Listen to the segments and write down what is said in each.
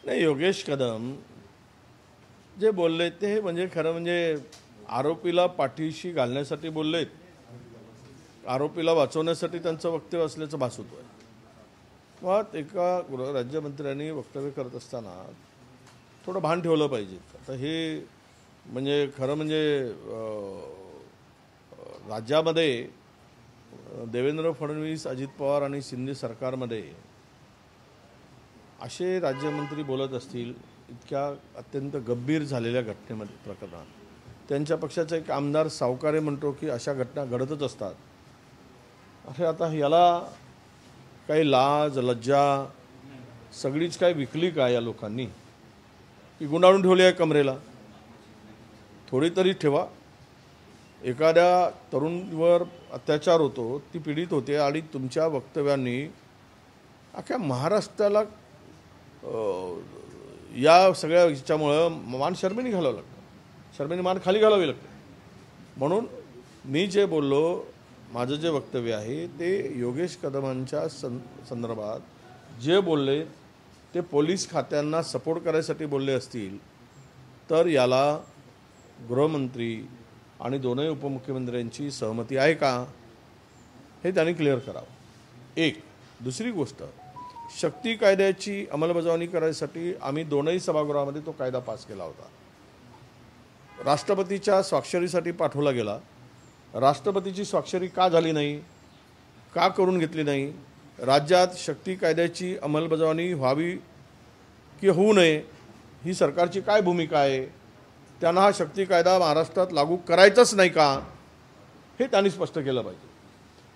नाही, योगेश कदम जे बोलले ते म्हणजे खरं म्हणजे आरोपीला पाठीशी घालण्यासाठी बोललेत, आरोपीला वाचवण्यासाठी त्यांचं वक्तव्य असल्याचं भास होतं आहे. मुळात एका गृहराज्यमंत्र्यांनी वक्तव्य करत असताना थोडं भान ठेवलं पाहिजे. आता हे म्हणजे खरं म्हणजे राज्यामध्ये देवेंद्र फडणवीस, अजित पवार आणि शिंदे सरकारमध्ये असे राज्यमंत्री बोलत असतील इतक्या अत्यंत गंभीर झालेल्या घटनेमध्ये प्रकरणात, त्यांच्या पक्षाचा एक आमदार सावकारे म्हणतो की अशा घटना घडतच असतात. अरे आता याला काही लाज लज्जा सगळीच काय विकली का या लोकांनी, की गुंडाळून ठेवली आहे कमरेला? थोडी तरी ठेवा. एखाद्या तरुणवर अत्याचार होतो, ती पीडित होते आणि तुमच्या वक्तव्यांनी अख्ख्या महाराष्ट्राला या सगळ्या ह्याच्यामुळं मान शर्मेने घालावं लागतं, शर्मेने मान खाली घालावी लागते. म्हणून मी जे बोललो, माझं जे वक्तव्य आहे ते योगेश कदमांच्या संदर्भात जे बोलले ते पोलीस खात्यांना सपोर्ट करायसाठी बोलले असतील तर याला गृहमंत्री आणि दोनही उपमुख्यमंत्र्यांची सहमती आहे का हे त्यांनी क्लिअर करावं. एक. दुसरी गोष्ट, शक्ती कायद्याची अंमलबजावणी करायसाठी आम्ही दोनही सभागृहामध्ये तो कायदा पास केला होता. राष्ट्रपतीच्या स्वाक्षरीसाठी पाठवला गेला. राष्ट्रपतीची स्वाक्षरी का झाली नाही, का करून घेतली नाही? राज्यात शक्ती कायद्याची अंमलबजावणी व्हावी की होऊ नये ही सरकारची काय भूमिका आहे? त्यांना हा शक्ती कायदा महाराष्ट्रात लागू करायचाच नाही का हे त्यांनी स्पष्ट केलं पाहिजे.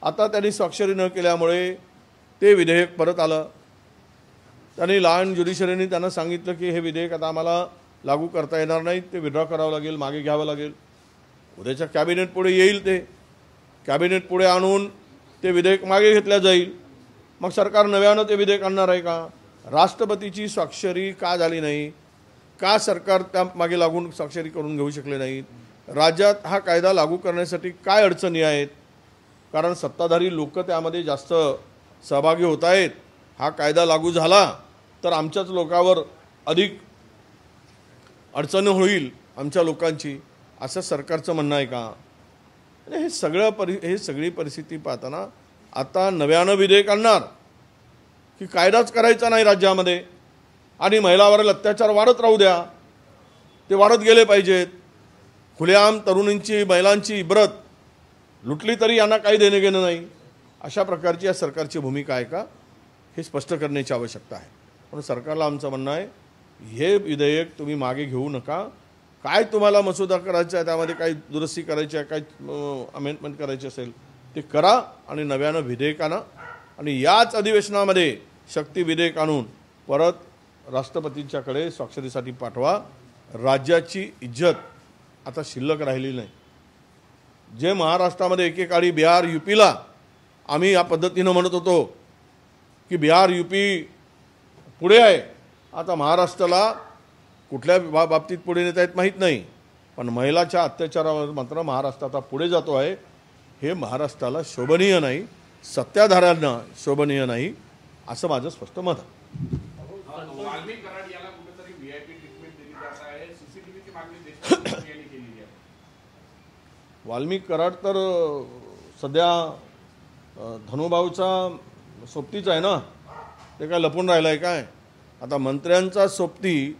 आता त्यांनी स्वाक्षरी न केल्यामुळे ते विधेयक परत आलं. त्यांनी लॉ ज्युडिशरीने त्यांना सांगितलं की हे विधेयक आता आम्हाला लागू करता येणार नाही, ते विड्रॉ करावं लागेल, मागे घ्यावं लागेल. उद्याच्या कॅबिनेट पुढे येईल, ते कॅबिनेट पुढे आणून ते विधेयक मागे घेतल्या जाईल. मग सरकार नव्यानं ते विधेयक आणणार आहे का? राष्ट्रपतीची स्वाक्षरी का झाली नाही, का सरकार त्या मागे लागून स्वाक्षरी करून घेऊ शकले नाहीत? राज्यात हा कायदा लागू करण्यासाठी काय अडचणी आहेत? कारण सत्ताधारी लोक त्यामध्ये जास्त सहभागी होत आहेत. हा कायदा लागू झाला तर आमच्याच लोकांवर अधिक अडचण होईल, आमच्या लोकांची, असं सरकारचं म्हणणं आहे का? हे सगळी परिस्थिती पाहताना आता नव्यानं विधेयक आणणार की कायदाच करायचा नाही राज्यामध्ये आणि महिलांवरील अत्याचार वाढत राहू द्या, ते वाढत गेले पाहिजेत. खुलेआम तरुणींची, महिलांची इब्रत लुटली तरी यांना काही देणं घेणं नाही, अशा प्रकारची या सरकारची भूमिका आहे का हे स्पष्ट करण्याची आवश्यकता आहे. म्हणून सरकारला आमचं म्हणणं आहे, हे विधेयक तुम्ही मागे घेऊ नका. काय तुम्हाला मसुदा करायचा आहे, त्यामध्ये काही दुरुस्ती करायची आहे, काही अमेंडमेंट करायची असेल ते करा आणि नव्यानं विधेयक आणा आणि याच अधिवेशनामध्ये शक्ती विधेयक आणून परत राष्ट्रपतींच्याकडे स्वाक्षरीसाठी पाठवा. राज्याची इज्जत आता शिल्लक राहिली नाही. जे महाराष्ट्रामध्ये एकेकाळी बिहार, यूपीला आम्ही या पद्धतीनं म्हणत होतो की बिहार, यूपी पुढे आहे, आता महाराष्ट्राला कुठल्या बाबतीत पुढे नेता येत माहीत नाही, पण महिलाच्या अत्याचारावर मात्र महाराष्ट्र आता पुढे जातो आहे. हे महाराष्ट्राला शोभनीय नाही, सत्ताधाऱ्यांना शोभनीय नाही, असं माझं स्पष्ट मत आहे. वाल्मिक कराड तर सध्या धनुभाऊचा सोबतीच आहे ना, ते काय लपून राहिलं आहे काय? आता मंत्र्यांचा सोबती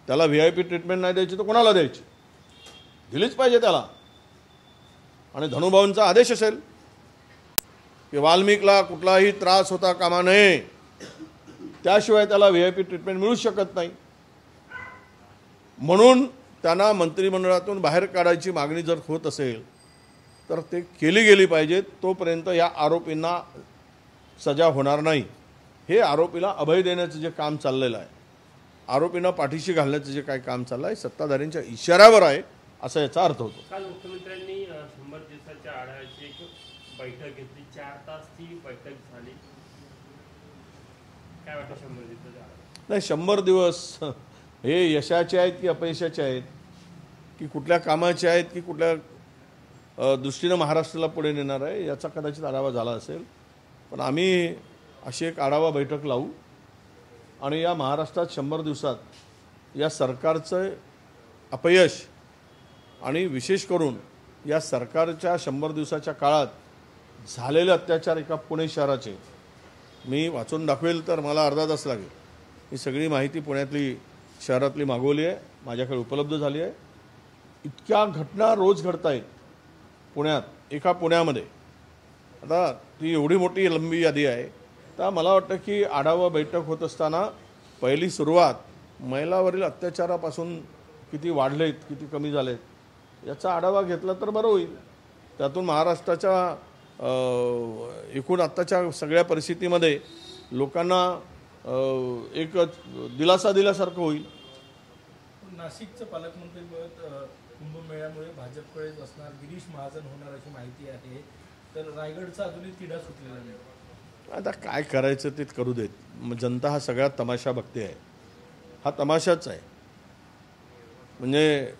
त्याला VIP ट्रीटमेंट नाही द्यायची तर कोणाला द्यायची? दिलीच पाहिजे त्याला. आणि धनुभाऊंचा आदेश असेल की वाल्मिकला कुठलाही त्रास होता कामा नये, त्याशिवाय त्याला VIP ट्रीटमेंट मिळू शकत नाही. म्हणून त्यांना मंत्रिमंडळातून बाहेर काढायची मागणी जर होत असेल तर ते केली गेली पाहिजे. तोपर्यंत या आरोपींना सजा होणार नाही. हे आरोपीला अभय देण्याचं जे काम चाललेलं आहे, आरोपींना पाठीशी घालण्याचं जे काही काम चाललं आहे, सत्ताधाऱ्यांच्या इशाऱ्यावर आहे असा याचा अर्थ होतो. काल मुख्यमंत्र्यांनी 100 दिवसाच्या आढाव्याची एक बैठक घेतली, 4 तास ती बैठक झाली. काय वाटतं 100 दिवसाच्या आढावा? नाही, 100 दिवस हे यशाचे आहेत की अपयशाचे आहेत, की कुठल्या कामाचे आहेत, की कुठल्या दृष्टीनं महाराष्ट्राला पुढे नेणार आहे, याचा कदाचित आढावा झाला असेल. पण आम्ही अशी एक आढावा बैठक लावू आणि या महाराष्ट्रात 100 दिवसात या सरकारचं अपयश आणि विशेष करून या सरकारच्या 100 दिवसाच्या काळात झालेले अत्याचार एका पुणे शहराचे मी वाचून दाखवेल तर मला अर्धा तास लागेल. ही सगळी माहिती पुण्यातली शहरातली मागवली आहे, माझ्याकडे उपलब्ध झाली आहे. इतक्या घटना रोज घडत आहेत पुण्यात, एका पुण्यामध्ये. आता ती एवढी मोठी लंबी यादी आहे. तर मला वाटतं की आढावा बैठक होत असताना पहिली सुरुवात महिलावरील अत्याचारापासून किती वाढलेत, किती कमी झालेत याचा आढावा घेतला तर बरं होईल. त्यातून महाराष्ट्राच्या एकूण आत्ताच्या सगळ्या परिस्थितीमध्ये लोकांना एक दिलासा दिल्यासारखं होईल. नाशिकचं पालकमंत्रीपद कुंभमेळ्यामुळे भाजपकडे असणार, गिरीश महाजन होणार अशी माहिती आहे. तर रायगडचा अजूनही तिढा सुटलेला नाही. आता काय करायचं ते करू देत. जनता हा सगळ्यात तमाशा बघते आहे. हा तमाशाच आहे म्हणजे,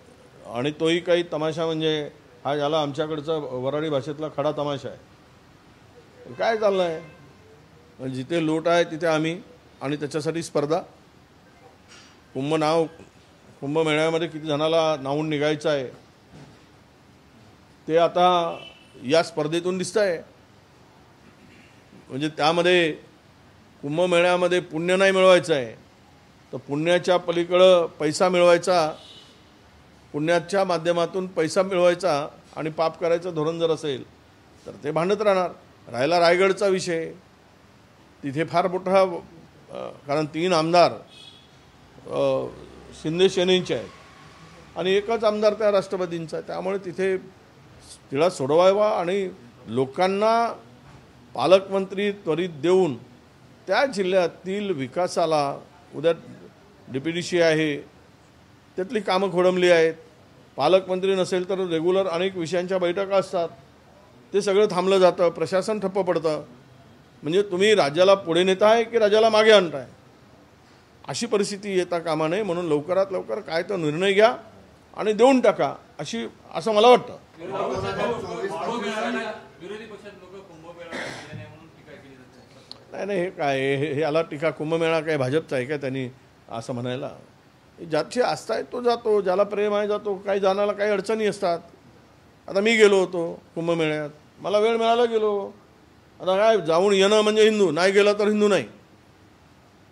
आणि तोही काही तमाशा म्हणजे हा याला आमच्याकडचा वराडी भाषेतला खडा तमाशा आहे. काय चाललं आहे, जिथे लोट आहे तिथे आम्ही, आणि त्याच्यासाठी स्पर्धा. कुंभमेळ्यामध्ये किती जणाला नावून निघायचं आहे ते आता या स्पर्धेतून दिसतं आहे. म्हणजे त्यामध्ये कुंभमेळ्यामध्ये पुण्य नाही मिळवायचं आहे तर पुण्याच्या पलीकडं पैसा मिळवायचा, पुण्याच्या माध्यमातून पैसा मिळवायचा आणि पाप करायचं धोरण जर असेल तर ते भांडत राहणार. राहिला रायगडचा विषय, तिथे फार मोठा कारण 3 आमदार शिंदे सेनेचे आहेत आणि एकच आमदार त्या राष्ट्रवादींचा आहे. त्यामुळे तिथे तिला सोडवावा आणि लोकांना पालकमंत्री त्वरित देऊन त्या जिल्ह्यातील विकासाला, उद्या DPDC आहे त्यातली कामं खोळंबली आहेत. पालकमंत्री नसेल तर रेग्युलर अनेक विषयांच्या बैठका असतात, ते सगळं थांबलं जातं, प्रशासन ठप्प पडतं. म्हणजे तुम्ही राज्याला पुढे नेताय की राज्याला मागे आणताय अशी परिस्थिती येता कामा नये. म्हणून लवकरात लवकर काय तो निर्णय घ्या आणि देऊन टाका असं मला वाटतं. नाही हे काय हे याला टीका, कुंभमेळा काय भाजपचा आहे का त्यांनी असं म्हणायला? ज्याची आस्था आहे तो जातो, ज्याला प्रेम आहे जातो. काही जाण्याला काही अडचणी असतात. आता मी गेलो होतो कुंभमेळ्यात, मला वेळ मिळाला गेलो. आता काय जाऊन येणं म्हणजे हिंदू, नाही गेला तर हिंदू नाही.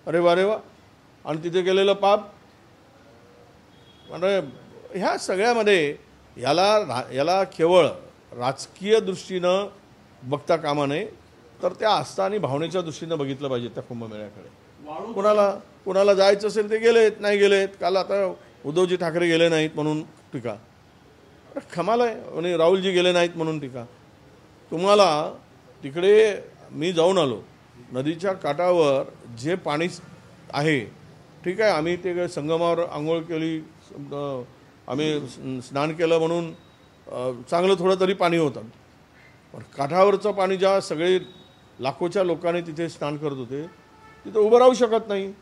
अरे वा रे वा. आणि तिथे गेलेलं पाप. म्हणजे ह्या सगळ्यामध्ये याला केवळ राजकीय दृष्टीनं बघता कामा नये तर त्या आस्था आणि भावनेच्या दृष्टीनं बघितलं पाहिजे त्या कुंभमेळ्याकडे. कुणाला जायचं असेल ते गेलेत, नाही गेलेत. काल आता उद्धवजी ठाकरे गेले नाहीत म्हणून टीका. कमाल आहे. आणि राहुलजी गेले नाहीत म्हणून टीका. तुम्हाला तिकडे मी जाऊन आलो, नदीच्या काठावर जे पाणी आहे, ठीक आहे, आम्ही ते संगमावर आंघोळ केली, आम्ही स्नान केलं म्हणून चांगलं थोडं तरी पाणी होतं. पण काठावरचं पाणी ज्या सगळे लाखोच्या लोकांनी तिथे स्नान करत होते तिथे उभं राहू शकत नाही.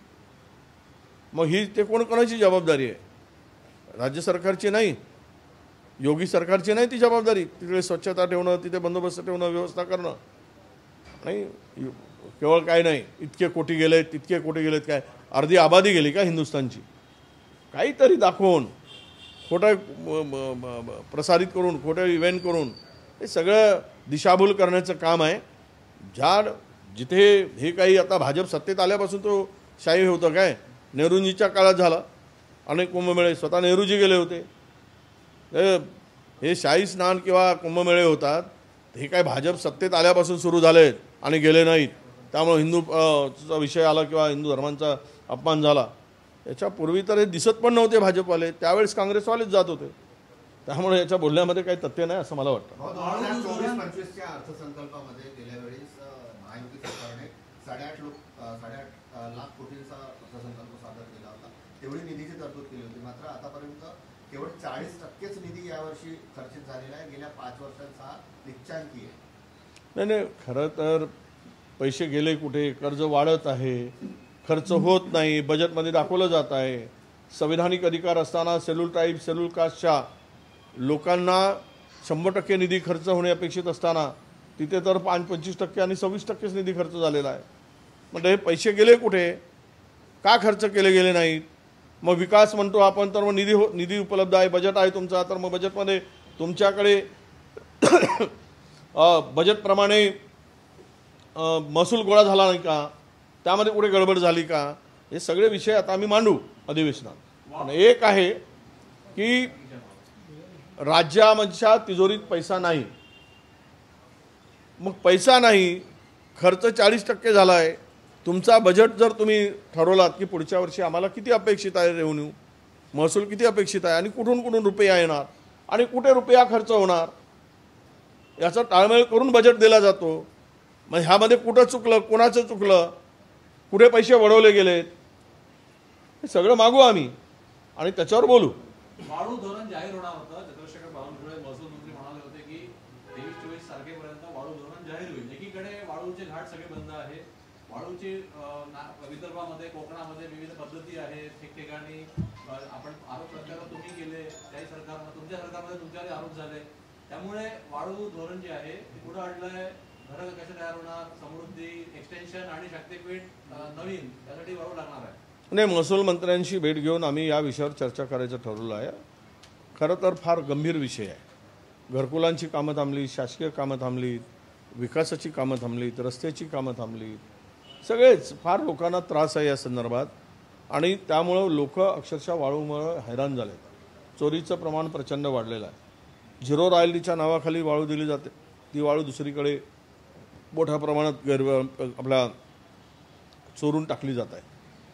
मग ही ते कोणाची जबाबदारी आहे? राज्य सरकारची नाही, योगी सरकारची नाही ती जबाबदारी. तिकडे स्वच्छता ठेवणं, तिथे बंदोबस्त ठेवणं, व्यवस्था करणं. नाही केवळ काय नाही इतके कोटी गेलेत, तितके कोटी गेलेत, काय अर्धी आबादी गेली का हिंदुस्थानची? काहीतरी दाखवून, खोटं प्रसारित करून, खोटं इव्हेंट करून हे सगळं दिशाभूल करण्याचं काम आहे. जिथे हे काही आता भाजप सत्तेत आल्यापासून तो शाही होतं काय, नेहरूंजीच्या काळात झाला. अनेक कुंभमेळे स्वतः नेहरूजी गेले होते. हे शाही स्नान किंवा कुंभमेळे होतात हे काय भाजप सत्तेत आल्यापासून सुरू झाले आणि गेले नाहीत. त्यामुळे हिंदूचा विषय आला किंवा हिंदू धर्मांचा अपमान झाला. याच्यापूर्वी तर हे दिसत पण नव्हते भाजपवाले, त्यावेळेस काँग्रेसवालेच जात होते. त्यामुळे याच्या बोलण्यामध्ये काही तथ्य नाही असं मला वाटतं. 2024-25च्या अर्थसंकल्पामध्ये गेल्या वेळेस महायुती सरकारने 8.5 लाख कोटींचा अर्थसंकल्प सादर केला होता. तेवढी निधीची तरतूद केली होती. मात्र आतापर्यंत केवळ 40%च निधी यावर्षी खर्चित झालेला आहे. गेल्या 5 वर्षांचा हा निच्चांकी आहे. नाही खरं तर पैसे गेले कुठे? कर्ज वाढत आहे, खर्च होत नाही, बजेटमध्ये दाखवलं जात आहे. संविधानिक अधिकार असताना शेड्यूल ट्राईब, शेड्यूल कास्टच्या लोकांना 100% निधी खर्च होणे अपेक्षित असताना तिथे तर 25% आणि 26%च निधी खर्च झालेला आहे. म्हणजे हे पैसे गेले कुठे? का खर्च केले गेले नाहीत? मग विकास म्हणतो आपण तर मग निधी उपलब्ध आहे, बजेट आहे तुमचा, तर मग बजेटमध्ये तुमच्याकडे बजेटप्रमाणे महसूल गोळा झाला नाही का? त्यामध्ये कुठे गडबड झाली का? हे सगळे विषय आता आम्ही मांडू अधिवेशनात. पण एक आहे की राज्याच्या तिजोरीत पैसा नाही. मग पैसा नाही, खर्च 40% झाला आहे. तुमचा बजेट जर तुम्ही ठरवलात की पुढच्या वर्षी आम्हाला किती अपेक्षित आहे, रेव्हेन्यू महसूल किती अपेक्षित आहे आणि कुठून कुठून रुपया येणार आणि कुठे रुपया खर्च होणार, याचा ताळमेळ करून बजेट दिला जातो. मग ह्यामध्ये कुठं चुकलं, कोणाचं चुकलं, कुठे पैसे वळवले गेलेत, हे सगळं मागू आम्ही आणि त्याच्यावर बोलू. वाळू धोरण जाहीर होणार होतं. चंद्रशेखर बावनकुळे महसूल मंत्री म्हणाले होते की 23-24 तारखेपर्यंत वाळू धोरण जाहीर होईल. एकीकडे वाळूचे घाट सगळे बंद आहे, वाळूची विदर्भामध्ये कोकणामध्ये विविध पद्धती आहेत, ठिकठिकाणी आपण आरोप प्रत्यारोप तुम्ही केले, काही सरकारनं तुमच्या सरकारमध्ये तुमच्यावर आरोप झाले. त्यामुळे वाळू धोरण जे आहे ते पुढे अडलंय. घरं कसे तयार होणार, समृद्धी एक्सटेन्शन आणि शक्तीपीठ नवीन त्यासाठी वाळू लागणार आहे. नाही, महसूल मंत्र्यांशी भेट घेऊन आम्ही या विषयावर चर्चा करायचं ठरवलं आहे. खरं तर फार गंभीर विषय आहे. घरकुलांची कामं थांबली, शासकीय कामं थांबलीत, विकासाची कामं थांबलीत, रस्त्याची कामं थांबलीत, सगळेच फार लोकांना त्रास आहे या संदर्भात. आणि त्यामुळं लोक अक्षरशः वाळूमुळं हैराण झाले. चोरीचं प्रमाण प्रचंड वाढलेलं आहे. झिरो रॉयल्टीच्या नावाखाली वाळू दिली जाते, ती वाळू दुसरीकडे मोठ्या प्रमाणात आपल्या चोरून टाकली जात आहे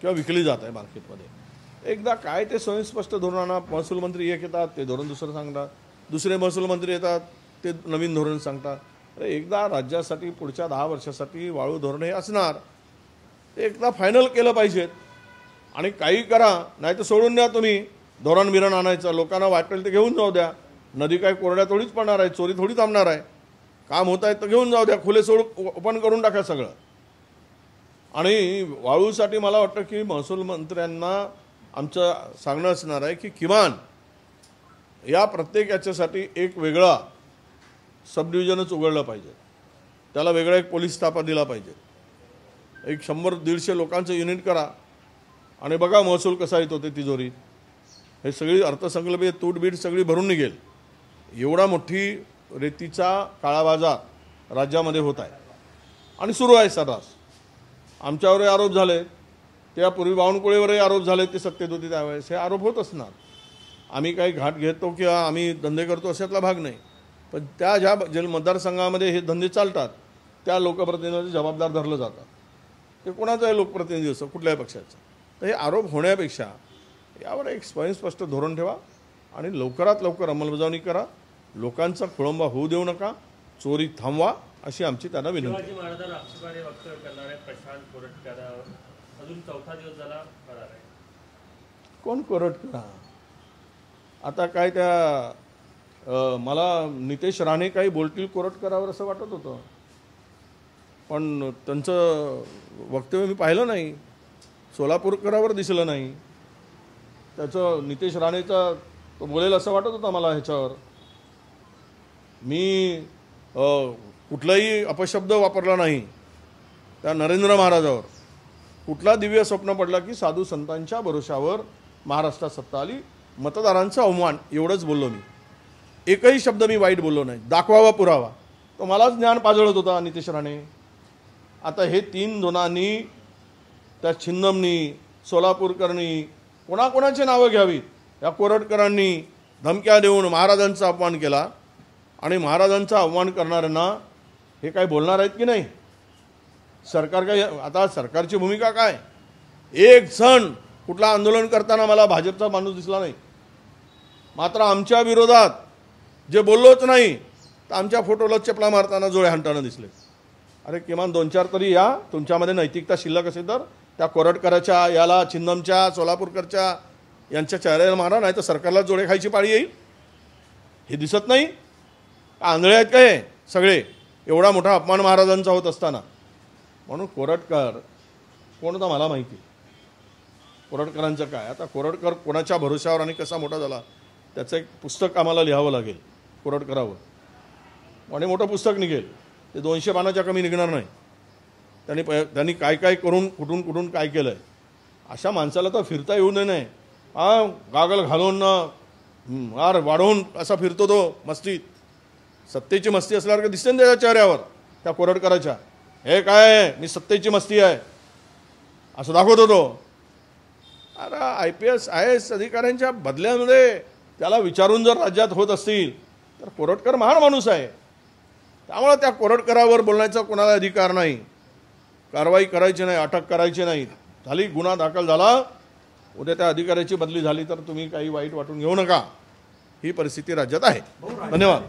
किंवा विकली जात आहे मार्केटमध्ये. एकदा काय ते स्वयंस्पष्ट धोरणांना महसूल मंत्री एक येतात, ते धोरण दुसरं सांगतात, दुसरे महसूल मंत्री येतात, ते नवीन धोरण सांगतात. अरे एकदा राज्यासाठी पुढच्या 10 वर्षासाठी वाळू धोरण हे असणार, ते एकदा फायनल केलं पाहिजेत. आणि काही करा, नाही तर सोडून द्या तुम्ही. धोरण बिरण आणायचं, लोकांना वाटेल ते घेऊन जाऊ द्या. नदी काय कोरड्या थोडीच पडणार आहे, चोरी थोडी थांबणार आहे. काम होत आहे तर घेऊन जाऊ द्या, खुले सोड ओपन करून टाका सगळं. आणि वाळूसाठी मला वाटतं की महसूल मंत्र्यांना आमचं सांगणं असणार आहे की किमान या प्रत्येक याच्यासाठी एक वेगळा सब डिव्हिजनच उघडलं पाहिजे, त्याला वेगळा एक पोलीस ताफा दिला पाहिजे. एक 100-150 लोकांचं युनिट करा आणि बघा महसूल कसा येतो ते तिजोरीत. हे सगळी अर्थसंकल्पीय तूटबीट सगळी भरून निघेल. एवढा मोठी रेतीचा काळा बाजार राज्यामध्ये होत आहे आणि सुरू आहे सर्रास. आमच्यावरही आरोप झाले, त्यापूर्वी बावनकुळेवरही आरोप झाले, ते सत्तेत होते त्यावेळेस. हे आरोप होत असणार. आम्ही काही घाट घेतो किंवा आम्ही धंदे करतो अशातला भाग नाही. पण त्या ज्या मतदारसंघामध्ये हे धंदे चालतात त्या लोकप्रतिनिधींना जबाबदार धरलं जातं. ते कोणाचाही लोकप्रतिनिधी असो, कुठल्याही पक्षाचा. तर हे आरोप होण्यापेक्षा यावर एक स्वयंस्पष्ट धोरण ठेवा आणि लवकरात लवकर अंमलबजावणी करा. लोकांचा खोळंबा होऊ देऊ नका, चोरी थांबवा, अशी आमची त्यांना विनंती. शिवाजी महाराजांना आक्षेपार्ह वक्तव्य करणारे प्रशांत कोरटकरांवर अजून 4था दिवस झाला फरार आहे. कोण कोरटकर? आता काय त्या मला नितेश राणे काही बोलतील कोरटकरावर असं वाटत होतं, पण त्यांचं वक्तव्य मी पाहिलं नाही. सोलापूरकरावर दिसलं नाही. त्याचं नितेश राणेचा तो बोलेल असं वाटत होतं मला. ह्याच्यावर मी कुठलाही अपशब्द वापरला नाही. त्या नरेंद्र महाराजावर कुठला दिव्य स्वप्न पडला की साधू संतांच्या भरोशावर महाराष्ट्रात सत्ता आली, मतदारांचा अवमान, एवढंच बोललो मी. एकही शब्द मी वाईट बोललो नाही. दाखवावा पुरावा. तो मलाच ज्ञान पाजळत होता नितेश राणे. आता हे 3 जणांनी, त्या छिन्नमनी, सोलापूरकरनी, कोणाकोणाची नावं घ्यावीत. या कोरटकरांनी धमक्या देऊन महाराजांचा अपमान केला आणि महाराजांचा अपमान करणाऱ्यांना हे काय बोलणार आहेत की नाही? सरकार काय, आता सरकारची भूमिका काय? एक जण कुठला आंदोलन करताना मला भाजपचा माणूस दिसला नाही. मात्र आमच्या विरोधात जे बोललोच नाही तर आमच्या फोटोला चपला मारताना जोळे हाणताना दिसले. अरे किमान 2-4 तरी या, तुमच्यामध्ये नैतिकता शिल्लक असेल तर त्या कोरटकराच्या, याला छिन्नमच्या, सोलापूरकरच्या यांच्या चेहऱ्याला मारा, नाही तर सरकारला जोडे खायची पाळी येईल. हे दिसत नाही? आंधळे आहेत काय सगळे? एवढा मोठा अपमान महाराजांचा होत असताना. म्हणून कोरटकर कोण होता मला माहिती. कोरटकरांचं काय, आता कोरटकर कोणाच्या भरोशावर आणि कसा मोठा झाला त्याचं एक पुस्तक आम्हाला लिहावं लागेल कोरटकरावर. आणि मोठं पुस्तक निघेल, ते 200 पानाच्या कमी निघणार नाही. त्यांनी काय काय करून कुठून काय केलं आहे अशा माणसाला तर फिरता येऊ नये नाही. गागल घालून वाढवून असा फिरतो तो मस्तीत. सत्तेची मस्ती असल्यावर दिसते ना त्याच्या चेहऱ्यावर त्या कोरटकराच्या. हे काय मी सत्तेची मस्ती आहे असं दाखवतो तो. अरे IPS IAS अधिकाऱ्यांच्या बदल्यामध्ये त्याला विचारून जर राज्यात होत असतील तर कोरटकर महान माणूस आहे. त्यामुळे त्या कोरटकरावर बोलण्याचा कोणाला अधिकार नाही. कारवाई करायची नाही, अटक करायची नाही. झाली, गुन्हा दाखल झाला, उद्या त्या अधिकाऱ्याची बदली झाली तर तुम्ही काही वाईट वाटून घेऊ नका. ही परिस्थिती राज्यात आहे. धन्यवाद.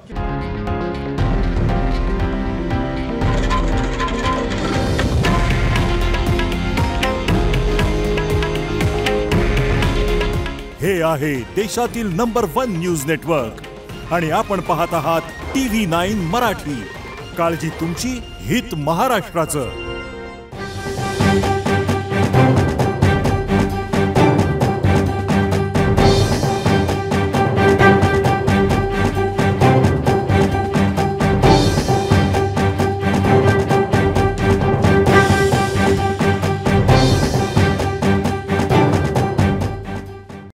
हे आहे देशातील नंबर 1 न्यूज नेटवर्क आणि आपण पाहत आहात TV9 मराठी. काळजी तुमची, हित महाराष्ट्राचं.